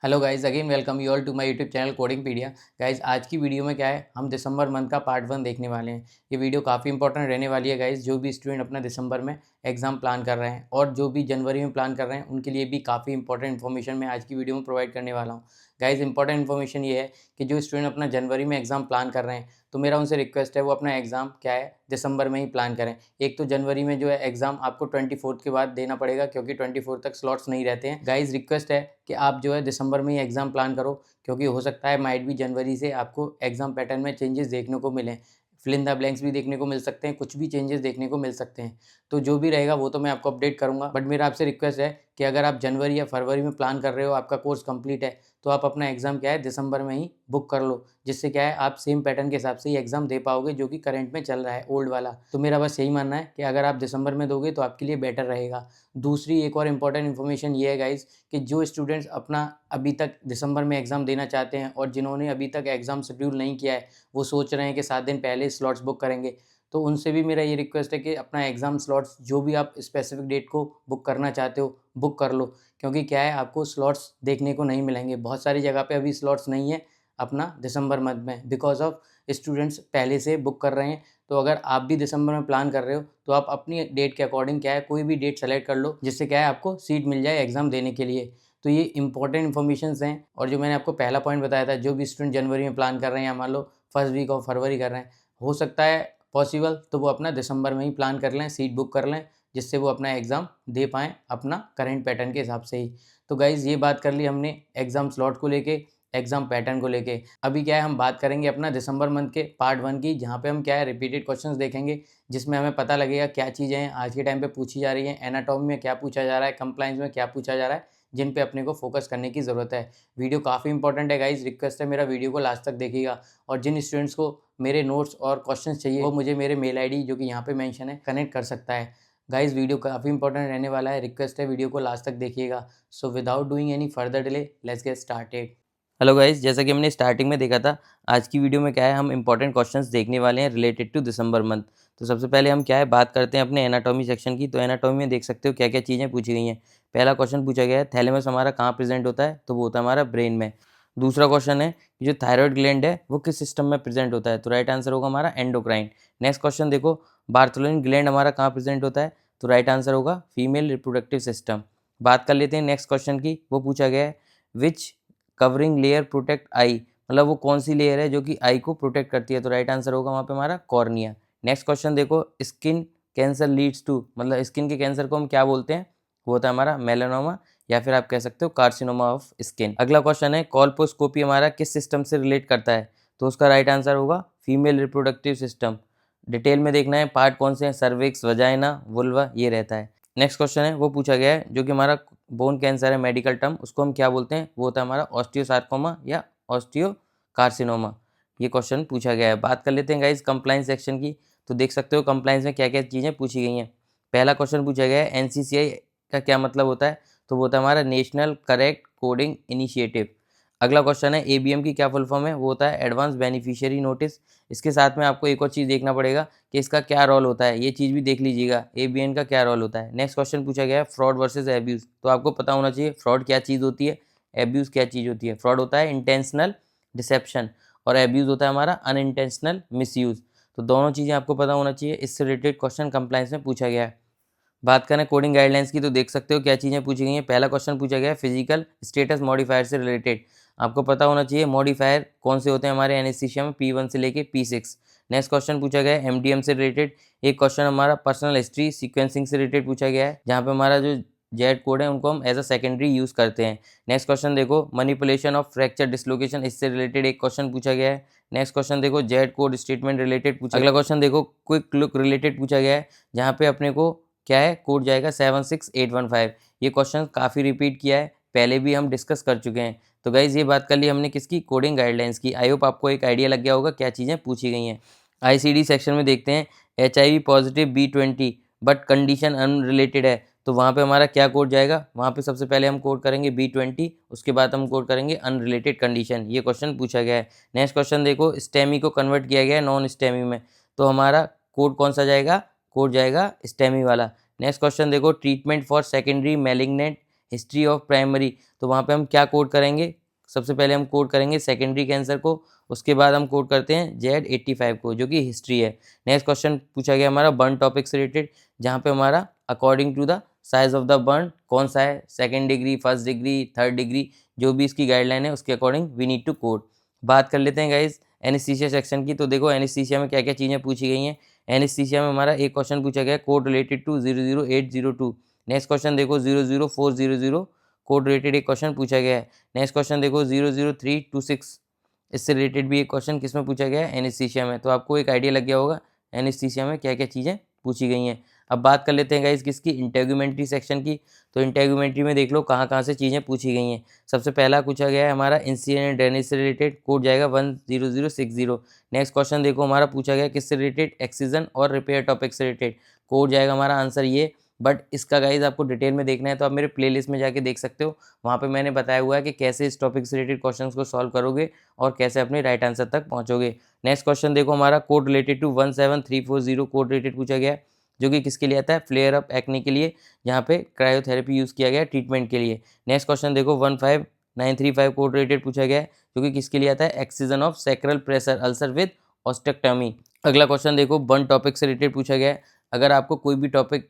Hello guys, again welcome you all to my YouTube channel Codingpedia. Guys, आज की video में क्या है, हम दिसंबर मंथ का पार्ट 1 देखने वाले हैं। ये वीडियो काफ़ी इंपॉर्टेंट रहने वाली है गाइज। जो भी स्टूडेंट अपना दिसंबर में एग्जाम प्लान कर रहे हैं और जो भी जनवरी में प्लान कर रहे हैं, उनके लिए भी काफ़ी इंपॉर्टेंट इन्फॉर्मेशन मैं आज की वीडियो में प्रोवाइड करने वाला हूँ। गाइज, इंपॉर्टेंट इन्फॉर्मेशन ये है कि जो स्टूडेंट अपना जनवरी में एग्जाम प्लान कर रहे हैं, तो मेरा उनसे रिक्वेस्ट है वो अपना एग्ज़ाम क्या है दिसंबर में ही प्लान करें। एक तो जनवरी में जो है एग्ज़ाम आपको 24 के बाद देना पड़ेगा, क्योंकि 24 तक स्लॉट्स नहीं रहते हैं। गाइज, रिक्वेस्ट है कि आप जो है दिसंबर में ही एग्ज़ाम प्लान करो, क्योंकि हो सकता है माइट भी जनवरी से आपको एग्ज़ाम पैटर्न में चेंजेस देखने को मिलें। फिल इन द ब्लैंक्स भी देखने को मिल सकते हैं, कुछ भी चेंजेस देखने को मिल सकते हैं। तो जो भी रहेगा वो तो मैं आपको अपडेट करूँगा, बट मेरा आपसे रिक्वेस्ट है कि अगर आप जनवरी या फरवरी में प्लान कर रहे हो, आपका कोर्स कंप्लीट है, तो आप अपना एग्ज़ाम क्या है दिसंबर में ही बुक कर लो, जिससे क्या है आप सेम पैटर्न के हिसाब से ही एग्ज़ाम दे पाओगे जो कि करंट में चल रहा है, ओल्ड वाला। तो मेरा बस यही मानना है कि अगर आप दिसंबर में दोगे तो आपके लिए बेटर रहेगा। दूसरी एक और इम्पॉर्टेंट इन्फॉर्मेशन ये है गाइज़, कि जो स्टूडेंट्स अपना अभी तक दिसंबर में एग्ज़ाम देना चाहते हैं और जिन्होंने अभी तक एग्ज़ाम शेड्यूल नहीं किया है, वो सोच रहे हैं कि 7 दिन पहले स्लॉट्स बुक करेंगे, तो उनसे भी मेरा ये रिक्वेस्ट है कि अपना एग्ज़ाम स्लॉट्स जो भी आप स्पेसिफिक डेट को बुक करना चाहते हो, बुक कर लो। क्योंकि क्या है, आपको स्लॉट्स देखने को नहीं मिलेंगे। बहुत सारी जगह पे अभी स्लॉट्स नहीं है अपना दिसंबर मंथ में, बिकॉज़ ऑफ स्टूडेंट्स पहले से बुक कर रहे हैं। तो अगर आप भी दिसंबर में प्लान कर रहे हो, तो आप अपनी डेट के अकॉर्डिंग क्या है कोई भी डेट सेलेक्ट कर लो, जिससे क्या है आपको सीट मिल जाए एग्ज़ाम देने के लिए। तो ये इंपॉर्टेंट इन्फॉर्मेशंस हैं। और जो मैंने आपको पहला पॉइंट बताया था, जो भी स्टूडेंट जनवरी में प्लान कर रहे हैं या मान लो फर्स्ट वीक ऑफ फरवरी कर रहे हैं, हो सकता है पॉसिबल तो वो अपना दिसंबर में ही प्लान कर लें, सीट बुक कर लें, जिससे वो अपना एग्ज़ाम दे पाएँ अपना करंट पैटर्न के हिसाब से ही। तो गाइज़, ये बात कर ली हमने एग्ज़ाम स्लॉट को लेके, एग्ज़ाम पैटर्न को लेके। अभी क्या है, हम बात करेंगे अपना दिसंबर मंथ के पार्ट 1 की, जहाँ पे हम क्या है रिपीटेड क्वेश्चंस देखेंगे, जिसमें हमें पता लगेगा क्या चीज़ें हैं आज के टाइम पे पूछी जा रही हैं, एनाटॉमी में क्या पूछा जा रहा है, कंप्लायंस में क्या पूछा जा रहा है, जिन पे अपने को फोकस करने की ज़रूरत है। वीडियो काफ़ी इंपॉर्टेंट है गाइज़, रिक्वेस्ट है मेरा वीडियो को लास्ट तक देखिएगा। और जिन स्टूडेंट्स को मेरे नोट्स और क्वेश्चंस चाहिए, वो मुझे मेरे मेल आईडी जो कि यहाँ पे मेंशन है कनेक्ट कर सकता है। गाइज़, वीडियो काफ़ी इंपॉर्टेंट रहने वाला है, रिक्वेस्ट है वीडियो को लास्ट तक देखिएगा। So without doing any further delay, let's get started. Hello guys, जैसा कि हमने स्टार्टिंग में देखा था, आज की वीडियो में क्या है हम इंपॉर्टेंट क्वेश्चंस देखने वाले हैं रिलेटेड टू दिसंबर मंथ। तो सबसे पहले हम क्या है बात करते हैं अपने एनाटॉमी सेक्शन की। तो एनाटॉमी में देख सकते हो क्या क्या चीज़ें पूछी गई हैं। पहला क्वेश्चन पूछा गया है थैलेमस हमारा कहाँ प्रेजेंट होता है, तो वो होता है हमारा ब्रेन में। दूसरा क्वेश्चन है कि जो थायराइड ग्लैंड है वो किस सिस्टम में प्रेजेंट होता है, तो राइट आंसर होगा हमारा एंडोक्राइन। नेक्स्ट क्वेश्चन देखो, बार्थलोइन ग्लैंड हमारा कहाँ प्रेजेंट होता है, तो राइट आंसर होगा फीमेल रिप्रोडक्टिव सिस्टम। बात कर लेते हैं नेक्स्ट क्वेश्चन की। वो पूछा गया है विच कवरिंग लेयर प्रोटेक्ट आई, मतलब वो कौन सी लेयर है जो कि आई को प्रोटेक्ट करती है, तो राइट आंसर होगा वहाँ पे हमारा कॉर्निया। नेक्स्ट क्वेश्चन देखो, स्किन कैंसर लीड्स टू, मतलब स्किन के कैंसर को हम क्या बोलते हैं, वो होता है हमारा मेलानोमा, या फिर आप कह सकते हो कार्सिनोमा ऑफ स्किन। अगला क्वेश्चन है कॉल्पोस्कोपी हमारा किस सिस्टम से रिलेट करता है, तो उसका राइट आंसर होगा फीमेल रिप्रोडक्टिव सिस्टम। डिटेल में देखना है पार्ट कौन से हैं, सर्विक्स, वजाइना, वुल्वा, ये रहता है। नेक्स्ट क्वेश्चन है वो पूछा गया है जो कि हमारा बोन कैंसर है मेडिकल टर्म, उसको हम क्या बोलते हैं, वो होता है हमारा ऑस्टियोसार्कोमा या ऑस्टियोकार्सिनोमा। ये क्वेश्चन पूछा गया है। बात कर लेते हैं गाइज कंप्लाइंस सेक्शन की। तो देख सकते हो कंप्लाइंस में क्या क्या चीज़ें पूछी गई हैं। पहला क्वेश्चन पूछा गया है एनसीसीआई का क्या मतलब होता है, तो वो होता है हमारा नेशनल करेक्ट कोडिंग इनिशिएटिव। अगला क्वेश्चन है एबीएम की क्या फुल फॉर्म है, वो होता है एडवांस बेनिफिशियरी नोटिस। इसके साथ में आपको एक और चीज़ देखना पड़ेगा कि इसका क्या रोल होता है, ये चीज़ भी देख लीजिएगा एबीएन का क्या रोल होता है। नेक्स्ट क्वेश्चन पूछा गया है फ्रॉड वर्सेस एब्यूज़, तो आपको पता होना चाहिए फ्रॉड क्या चीज़ होती है, एब्यूज़ क्या चीज़ होती है। फ्रॉड होता है इंटेंशनल डिसेप्शन और एब्यूज़ होता है हमारा अनइंटेंशनल मिसयूज़। तो दोनों चीज़ें आपको पता होना चाहिए। इससे रिलेटेड क्वेश्चन कंप्लाइंस में पूछा गया है। बात करें कोडिंग गाइडलाइंस की, तो देख सकते हो क्या चीज़ें पूछी गई हैं। पहला क्वेश्चन पूछा गया है फिजिकल स्टेटस मॉडिफायर से रिलेटेड। आपको पता होना चाहिए मॉडिफायर कौन से होते हैं हमारे एनेस्थीसिया में, P1 से लेके P6। नेक्स्ट क्वेश्चन पूछा गया है एमडीएम से रिलेटेड। एक क्वेश्चन हमारा पर्सनल हिस्ट्री सीक्वेंसिंग से रिलेटेड पूछा गया है, जहाँ पे हमारा जो जेड कोड है उनको हम एज अ सेकेंडरी यूज़ करते हैं। नेक्स्ट क्वेश्चन देखो मनिपुलेशन ऑफ फ्रैक्चर डिसलोकेशन, इससे रिलेटेड एक क्वेश्चन पूछा गया है। नेक्स्ट क्वेश्चन देखो जेड कोड स्टेटमेंट रिलेटेड पूछा। अगला क्वेश्चन देखो क्विक लुक रिलेटेड पूछा गया है, जहाँ पे अपने को क्या है कोड जाएगा 76815। ये क्वेश्चन काफ़ी रिपीट किया है, पहले भी हम डिस्कस कर चुके हैं। तो गाइज ये बात कर ली हमने किसकी, कोडिंग गाइडलाइंस की। आई होप आपको एक आइडिया लग गया होगा क्या चीज़ें पूछी गई हैं। आईसीडी सेक्शन में देखते हैं HIV positive B20 but condition unrelated है, तो वहाँ पे हमारा क्या कोड जाएगा, वहाँ पे सबसे पहले हम कोड करेंगे B20, उसके बाद हम कोड करेंगे अनरिलेटेड कंडीशन। ये क्वेश्चन पूछा गया है। नेक्स्ट क्वेश्चन देखो स्टेमी को कन्वर्ट किया गया है नॉन स्टेमी में, तो हमारा कोड कौन सा जाएगा, कोड जाएगा स्टेमी वाला। नेक्स्ट क्वेश्चन देखो treatment for secondary malignant history of primary, तो वहाँ पे हम क्या कोड करेंगे, सबसे पहले हम कोड करेंगे सेकेंडरी कैंसर को, उसके बाद हम कोड करते हैं Z85 को जो कि हिस्ट्री है। नेक्स्ट क्वेश्चन पूछा गया हमारा बर्न टॉपिक से रिलेटेड, जहाँ पे हमारा according to the size of the burn कौन सा है, second degree, first degree, third degree, जो भी इसकी गाइडलाइन है उसके according we need to code. बात कर लेते हैं गाइज एनेस्थीसिया सेक्शन की। तो देखो एनेस्थीसिया में क्या क्या चीज़ें पूछी गई हैं। एनेस्थीसिया में हमारा एक क्वेश्चन पूछा गया code related to 00802। Next question देखो 00400 कोड रिलेटेड एक क्वेश्चन पूछा गया है। नेक्स्ट क्वेश्चन देखो 00326, इससे रिलेटेड भी एक क्वेश्चन किसमें पूछा गया है, एनेस्थीसिया में। तो आपको एक आइडिया लग गया होगा एनेस्थीसिया में क्या क्या चीज़ें पूछी गई हैं। अब बात कर लेते हैं गाइज किसकी, इंटेगुमेंट्री सेक्शन की। तो इंटेगुमेंट्री में देख लो कहाँ कहाँ से चीज़ें पूछी गई हैं। सबसे पहला पूछा गया है हमारा इंसिडेंट ड्रेनेज से रिलेटेड, कोड जाएगा 10060। नेक्स्ट क्वेश्चन देखो हमारा पूछा गया किससे रिलेटेड, एक्सीजन और रिपेयर टॉपिक से रिलेटेड, कोड जाएगा हमारा आंसर ये। बट इसका गाइज आपको डिटेल में देखना है तो आप मेरे प्लेलिस्ट में जाके देख सकते हो, वहाँ पे मैंने बताया हुआ है कि कैसे इस टॉपिक से रिलेटेड क्वेश्चंस को सॉल्व करोगे और कैसे अपने राइट आंसर तक पहुँचोगे। नेक्स्ट क्वेश्चन देखो हमारा code related to 17340 code related पूछा गया है, जो कि किसके लिए आता है, फ्लेयर अप एक्ने के लिए, यहाँ पे क्रायोथेरेपी यूज़ किया गया है ट्रीटमेंट के लिए। नेक्स्ट क्वेश्चन देखो 15935 कोड रिलेटेड पूछा गया है, जो कि किसके लिए आता है, excision of sacral pressure ulcer with ostectomy. अगला क्वेश्चन देखो बर्न टॉपिक से रिलेटेड पूछा गया है। अगर आपको कोई भी टॉपिक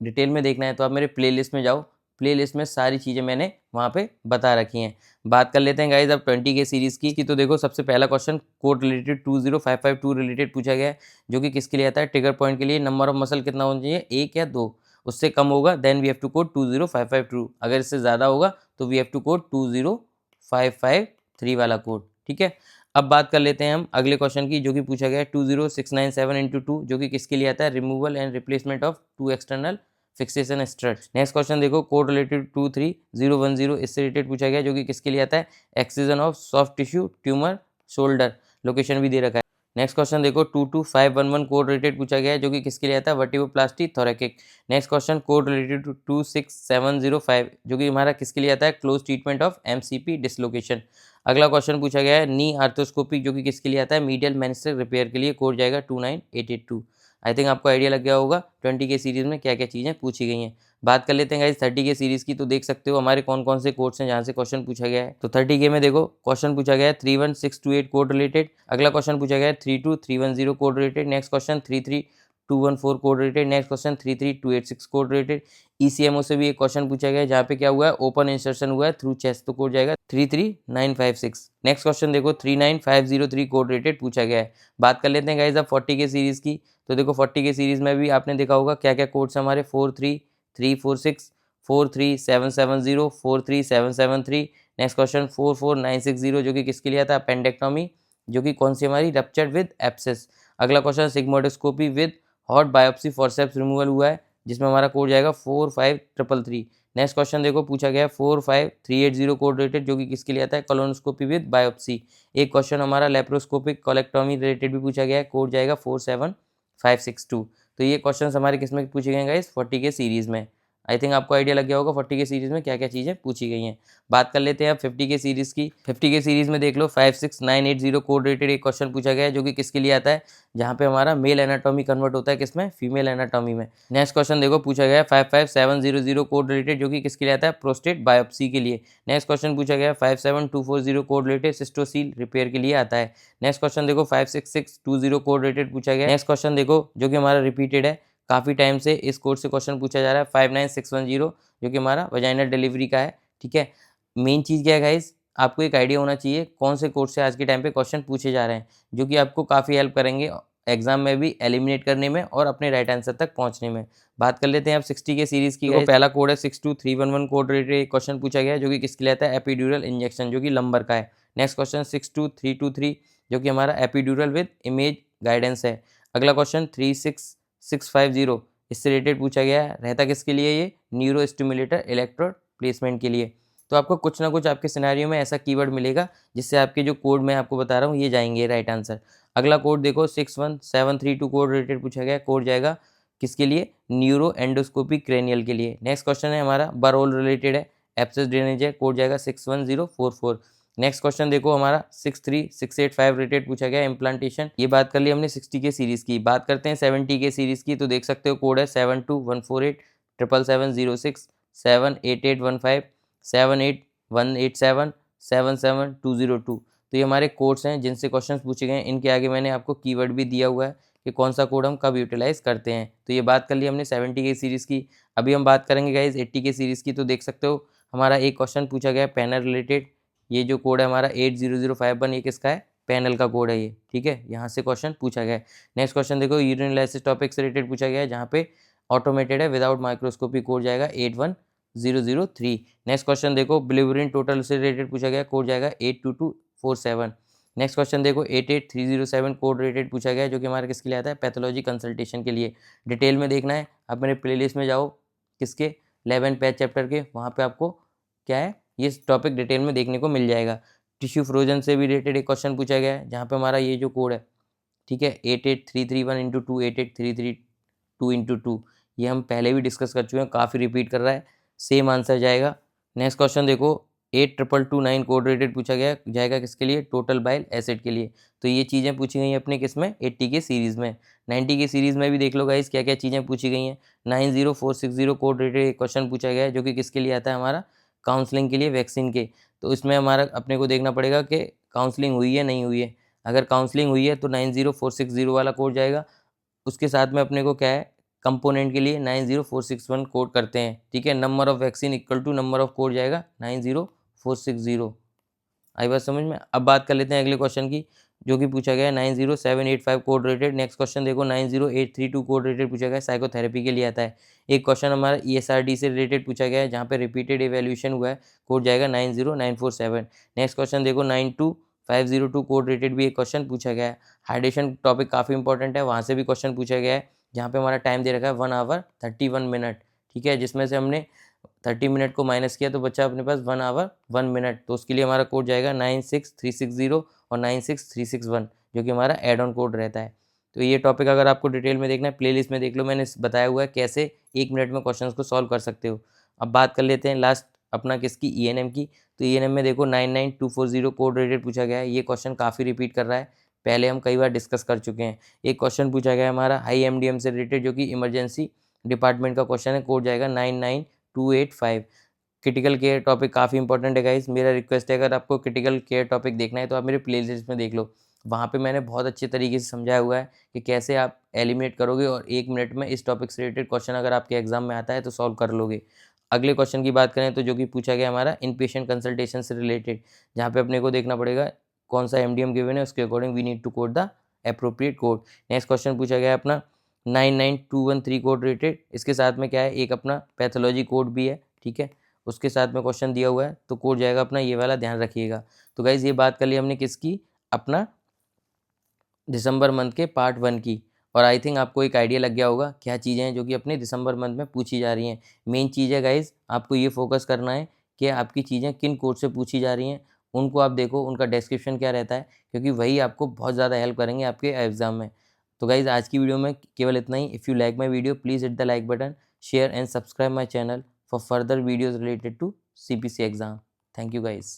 डिटेल में देखना है तो आप मेरे प्लेलिस्ट में जाओ, प्लेलिस्ट में सारी चीज़ें मैंने वहाँ पे बता रखी हैं। बात कर लेते हैं गाइज अब 20 के सीरीज़ की। तो देखो सबसे पहला क्वेश्चन कोड रिलेटेड 20552 रिलेटेड पूछा गया है, जो कि किसके लिए आता है, ट्रिगर पॉइंट के लिए। नंबर ऑफ मसल कितना होना चाहिए, 1 या 2, उससे कम होगा then we have to code 20552, अगर इससे ज़्यादा होगा तो वी हैव टू कोड 20553 वाला कोड, ठीक है। अब बात कर लेते हैं हम अगले क्वेश्चन की, जो कि पूछा गया है 20697 × 2, जो कि किसके लिए आता है, removal and replacement of 2 external fixation struts. Next question देखो कोड रिलेटेड 23010, इससे रिलेटेड पूछा गया, जो कि किसके लिए आता है, excision of soft tissue tumour shoulder, location भी दे रखा है। नेक्स्ट क्वेश्चन देखो 22511 कोड रिलेटेड पूछा गया है, जो कि किसके लिए आता है, vertebroplasty thoracic. Next question code related to 26705, जो कि हमारा किसके लिए आता है, close treatment of MCP dislocation. अगला क्वेश्चन पूछा गया है नी आर्थोस्कोपी, जो कि किसके लिए आता है, मीडियल मेनिस्टर रिपेयर के लिए, कोड जाएगा 29882। आई थिंक आपको आइडिया लग गया होगा 20 के सीरीज़ में क्या क्या चीज़ें पूछी गई हैं। बात कर लेते हैं गाइस 30 के सीरीज़ की। तो देख सकते हो हमारे कौन कौन से कोड्स हैं जहाँ से क्वेश्चन पूछा गया है। तो 30 के में देखो क्वेश्चन पूछा गया है 31628 कोड रिलेटेड। अगला क्वेश्चन पूछा गया है 32310 code related. Next question 33214 code related. Next question 33286 code related. ECMO से भी एक क्वेश्चन पूछा गया है, जहाँ पे क्या हुआ है, ओपन इंसर्शन हुआ है थ्रू चेस्ट, तो कोड जाएगा 33956। नेक्स्ट क्वेश्चन देखो 39503 कोड रिलेटेड पूछा गया है। बात कर लेते हैं गाइस अब 40 के सीरीज़ की। तो देखो 40 के सीरीज़ में भी आपने देखा होगा क्या क्या कोड्स हमारे, 43346, 43770, 43773। नेक्स्ट क्वेश्चन 44960, जो कि किसके लिए आता है, अपेंडेक्टोमी, जो कि कौन सी हमारी, रप्चर्ड विद एप्सिस। अगला question sigmoidoscopy with hot biopsy forceps removal हुआ है, जिसमें हमारा कोड जाएगा 45333। नेक्स्ट क्वेश्चन देखो पूछा गया है 45380 कोड रिलेटेड, जो कि किसके लिए आता है, कोलोनोस्कोपी विद बायोप्सी। एक क्वेश्चन हमारा लेप्रोस्कोपिक कोलेक्टोमी रिलेटेड भी पूछा गया है, कोड जाएगा 47562। तो ये क्वेश्चन हमारे किस में पूछे गए गाइस, 40 के सीरीज़ में। आई थिंक आपको आइडिया लग गया होगा 40 के सीरीज़ में क्या क्या चीज़ें पूछी गई हैं। बात कर लेते हैं अब 50 के सीरीज़ की। 50 के सीरीज़ में देख लो 56980 कोड रिलेटेड एक क्वेश्चन पूछा गया है, जो कि किसके लिए आता है, जहाँ पे हमारा मेल एनाटॉमी कन्वर्ट होता है किसमें, फीमेल एनाटॉमी में। नेक्स्ट क्वेश्चन देखो पूछा गया है 55700 कोड रिलेटेड, जो कि किसके लिए आता है, प्रोस्टेट बायोप्सी के लिए। नेक्स्ट क्वेश्चन पूछा गया है 57240 कोड रिलेटेड, सिस्टोसील रिपेयर के लिए आता है। नेक्स्ट क्वेश्चन देखो 56620 कोड रिलेटेड पूछा गया है। नेक्स्ट क्वेश्चन देखो जो कि हमारा रिपीटेड है, काफ़ी टाइम से इस कोड से क्वेश्चन पूछा जा रहा है, 59610, जो कि हमारा वजाइनल डिलीवरी का है, ठीक है। मेन चीज़ क्या है गाइस, आपको एक आइडिया होना चाहिए कौन से कोड से आज के टाइम पे क्वेश्चन पूछे जा रहे हैं, जो कि आपको काफ़ी हेल्प करेंगे एग्जाम में भी एलिमिनेट करने में और अपने राइट आंसर तक पहुंचने में। बात कर लेते हैं अब 60 के सीरीज़ की। पहला कोड है 62311 कोड रिलेटेड क्वेश्चन पूछा गया है, जो कि किसके लिए आता है, एपिड्यूरल इंजेक्शन, जो कि लंबर का है। नेक्स्ट क्वेश्चन 62323, जो कि हमारा एपिड्यूरल विद इमेज गाइडेंस है। अगला क्वेश्चन 36650, इससे रिलेटेड पूछा गया है, रहता किसके लिए, ये न्यूरो स्टिमुलेटर इलेक्ट्रोड प्लेसमेंट के लिए। तो आपको कुछ ना कुछ आपके सिनेरियो में ऐसा कीवर्ड मिलेगा जिससे आपके जो कोड मैं आपको बता रहा हूँ ये जाएंगे राइट आंसर। अगला कोड देखो 61732 कोड रिलेटेड पूछा गया है, कोड जाएगा किसके लिए, न्यूरो एंडोस्कोपी क्रेनियल के लिए। नेक्स्ट क्वेश्चन है हमारा बरोल रिलेटेड है, एप्सिस ड्रेनेज है, कोड जाएगा 61044। नेक्स्ट क्वेश्चन देखो हमारा 63685 रिलेटेड पूछा गया है, इम्प्लांटेशन। ये बात कर ली हमने 60 के सीरीज़ की। बात करते हैं 70 के सीरीज़ की। तो देख सकते हो कोड है 72148 77706 78815 78187 77202। तो ये हमारे कोड्स हैं जिनसे क्वेश्चंस पूछे गए हैं। इनके आगे मैंने आपको कीवर्ड भी दिया हुआ है कि कौन सा कोड हम कब यूटिलाइज करते हैं। तो ये बात कर ली हमने 70 के सीरीज़ की। अभी हम बात करेंगे गाइज 80 के सीरीज़ की। तो देख सकते हो हमारा एक क्वेश्चन पूछा गया है पैनल रिलेटेड। ये जो कोड है हमारा 80051, ये किसका है? पैनल का कोड है ये, ठीक है। यहाँ से क्वेश्चन पूछा गया है। नेक्स्ट क्वेश्चन देखो यूरिन एनालिसिस टॉपिक से रिलेटेड पूछा गया है, जहाँ पे ऑटोमेटेड है, विदाउट माइक्रोस्कोपी कोड जाएगा 81003। नेक्स्ट क्वेश्चन देखो ब्लिवरिन टोटल से रिलेटेड पूछा गया, कोड जाएगा 82247। नेक्स्ट क्वेश्चन देखो 88307 कोड रिलेटेड पूछा गया है, जो कि हमारा किसके लिए आता है? पैथोलॉजी कंसल्टेशन के लिए। डिटेल में देखना है आप मेरे प्लेलिस्ट में जाओ, किसके 11 पैच चैप्टर के, वहाँ पे आपको क्या है ये टॉपिक डिटेल में देखने को मिल जाएगा। टिश्यू फ्रोजन से भी रिलेटेड एक क्वेश्चन पूछा गया है, जहाँ पे हमारा ये जो कोड है, ठीक है, 88331 इंटू 2 88332 इंटू 2, ये हम पहले भी डिस्कस कर चुके हैं, काफ़ी रिपीट कर रहा है, सेम आंसर जाएगा। नेक्स्ट क्वेश्चन देखो 8229 कोड रिलेटेड पूछा गया जाएगा, किसके लिए? टोटल बाइल एसिड के लिए। तो ये चीज़ें पूछी गई हैं अपने किसमें? 80 के सीरीज़ में। 90 के सीरीज़ में भी देख लो गाइस क्या क्या चीज़ें पूछी गई हैं। 90460 कोड रिलेटेड एक क्वेश्चन पूछा गया है, जो कि किसके लिए आता है? हमारा काउंसलिंग के लिए, वैक्सीन के। तो इसमें हमारा अपने को देखना पड़ेगा कि काउंसलिंग हुई है नहीं हुई है। अगर काउंसलिंग हुई है तो 90460 वाला कोड जाएगा। उसके साथ में अपने को क्या है, कंपोनेंट के लिए 90461 कोड करते हैं, ठीक है। Number of vaccine equal to number of code जाएगा 90460। आई बात समझ में? अब बात कर लेते हैं अगले क्वेश्चन की, जो कि पूछा गया है 90785 कोड रिलेटेड। नेक्स्ट क्वेश्चन देखो 90832 कोड रिलेटेड पूछा गया है, साइकोथेरेपी के लिए आता है। एक क्वेश्चन हमारा ESRD से रिलेटेड पूछा गया है, जहाँ पे रिपीटेड इवेल्यूशन हुआ है, कोड जाएगा 90947। नेक्स्ट क्वेश्चन देखो 92502 कोड रिलेटेड भी एक क्वेश्चन पूछा गया है। हाइड्रेशन टॉपिक काफ़ी इंपॉर्टेंट है, वहाँ से भी क्वेश्चन पूछा गया है, जहाँ पे हमारा टाइम दे रखा है 1 आवर 31 मिनट, ठीक है। जिसमें से हमने 30 मिनट को माइनस किया तो बचा अपने पास 1 आवर 1 मिनट। तो उसके लिए हमारा कोड जाएगा 96360 और 96361, जो कि हमारा एड ऑन कोड रहता है। तो ये टॉपिक अगर आपको डिटेल में देखना है, प्लेलिस्ट में देख लो, मैंने बताया हुआ है कैसे 1 मिनट में क्वेश्चंस को सॉल्व कर सकते हो। अब बात कर लेते हैं लास्ट अपना किसकी? ENM की। तो ENM में देखो 99240 कोड रिलेटेड पूछा गया है। ये क्वेश्चन काफ़ी रिपीट कर रहा है, पहले हम कई बार डिस्कस कर चुके हैं। एक क्वेश्चन पूछा गया है हमारा हाई MDM से रिलेटेड, जो कि इमरजेंसी डिपार्टमेंट का क्वेश्चन है, कोड जाएगा 99285। क्रिटिकल केयर टॉपिक काफ़ी इंपॉर्टेंट है गाइस। मेरा रिक्वेस्ट है, अगर आपको क्रिटिकल केयर टॉपिक देखना है तो आप मेरे प्लेलिस्ट में देख लो, वहाँ पे मैंने बहुत अच्छे तरीके से समझाया हुआ है कि कैसे आप एलिमिनेट करोगे और 1 मिनट में इस टॉपिक से रिलेटेड क्वेश्चन अगर आपके एग्जाम में आता है तो सॉल्व कर लोगे। अगले क्वेश्चन की बात करें तो जो कि पूछा गया हमारा इन पेशेंट कंसल्टेशन से रिलेटेड, जहाँ पे अपने को देखना पड़ेगा कौन सा MDM गिवन है, उसके according we need to code the appropriate code. Next question पूछा गया है अपना 99213 कोड रिलेटेड। इसके साथ में क्या है, एक अपना पैथोलॉजी कोड भी है, ठीक है। उसके साथ में क्वेश्चन दिया हुआ है, तो कोड जाएगा अपना ये वाला, ध्यान रखिएगा। तो गाइज ये बात कर ली हमने किसकी? अपना दिसंबर मंथ के पार्ट 1 की। और आई थिंक आपको एक आइडिया लग गया होगा क्या चीज़ें हैं जो कि अपने दिसंबर मंथ में पूछी जा रही हैं। मेन चीज़ है गाइज, आपको ये फोकस करना है कि आपकी चीज़ें किन कोड से पूछी जा रही हैं, उनको आप देखो, उनका डिस्क्रिप्शन क्या रहता है, क्योंकि वही आपको बहुत ज़्यादा हेल्प करेंगे आपके एग्जाम में। तो गाइज आज की वीडियो में केवल इतना ही। If you like my video please hit the like button, share and subscribe my channel for further videos related to CPC exam. Thank you guys.